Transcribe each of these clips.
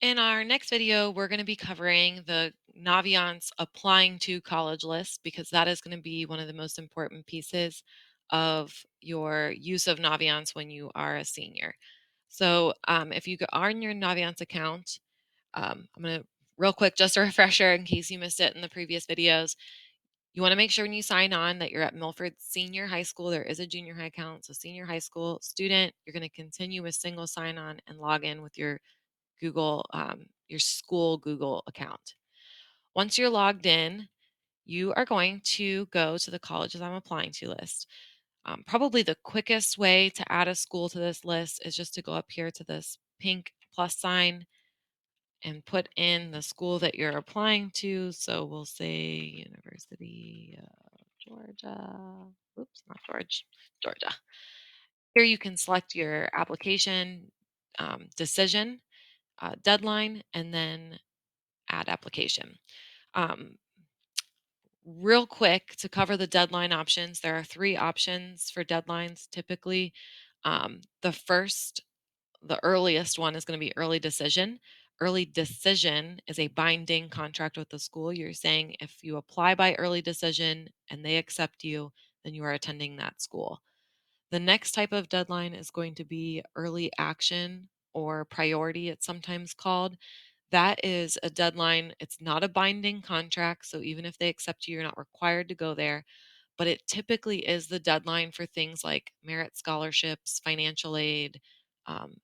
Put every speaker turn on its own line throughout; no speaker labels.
In our next video, we're going to be covering the Naviance applying to college list because that is going to be one of the most important pieces of your use of Naviance when you are a senior. So if you are in your Naviance account, I'm going to real quick, just a refresher in case you missed it in the previous videos. You want to make sure when you sign on that you're at Milford Senior High School. There is a junior high account. So senior high school student, you're going to continue with single sign on and log in with your your school Google account. Once you're logged in, you are going to go to the colleges I'm applying to list. Probably the quickest way to add a school to this list is just to go up here to this pink plus sign and put in the school that you're applying to. So we'll say University of Georgia. Oops, not George, Georgia. Here you can select your application decision, deadline, and then add application. Um, Real quick to cover the deadline options, there are three options for deadlines typically. The earliest one is going to be early decision. Early decision is a binding contract with the school. You're saying if you apply by early decision and they accept you, then you are attending that school. The next type of deadline is going to be early action or priority, it's sometimes called. That is a deadline. It's not a binding contract. So even if they accept you, you're not required to go there. But it typically is the deadline for things like merit scholarships, financial aid, um,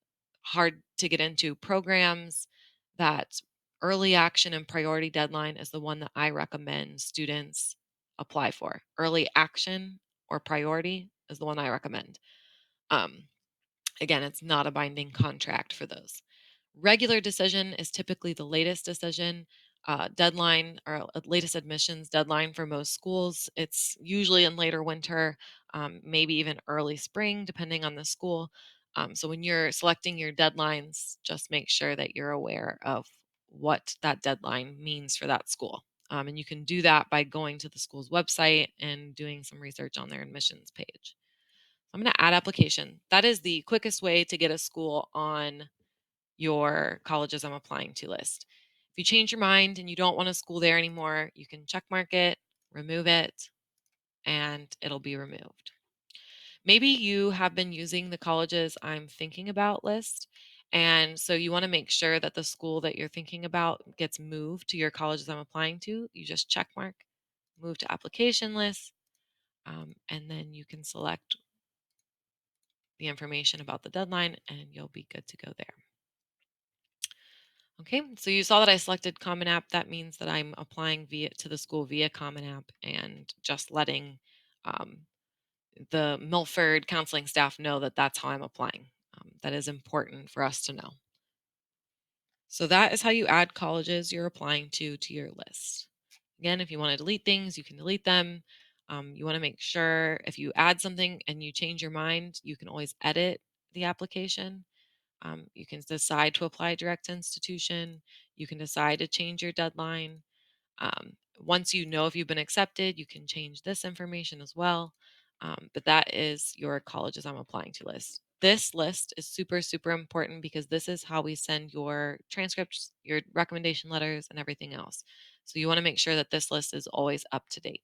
hard to get into programs. That early action and priority deadline is the one that I recommend students apply for. Early action or priority is the one I recommend. Um, Again, it's not a binding contract for those. Regular decision is typically the latest decision deadline or latest admissions deadline for most schools. It's usually in later winter, maybe even early spring, depending on the school. So when you're selecting your deadlines, just make sure that you're aware of what that deadline means for that school. And you can do that by going to the school's website and doing some research on their admissions page. I'm going to add application. That is the quickest way to get a school on your colleges I'm applying to list. If you change your mind and you don't want a school there anymore, you can check mark it, remove it, and it'll be removed. Maybe you have been using the colleges I'm thinking about list, and so you want to make sure that the school that you're thinking about gets moved to your colleges I'm applying to. You just check mark, move to application list, and then you can select the information about the deadline and you'll be good to go there. Okay, so you saw that I selected Common App. That means that I'm applying to the school via Common App and just letting um, the Milford counseling staff know that that's how I'm applying. That is important for us to know. So that is how you add colleges you're applying to your list. Again, if you want to delete things, you can delete them. You want to make sure if you add something and you change your mind, you can always edit the application. You can decide to apply direct to institution. You can decide to change your deadline. Once you know if you've been accepted, you can change this information as well. But that is your colleges I'm applying to list. This list is super, super important because this is how we send your transcripts, your recommendation letters, and everything else. So you want to make sure that this list is always up to date.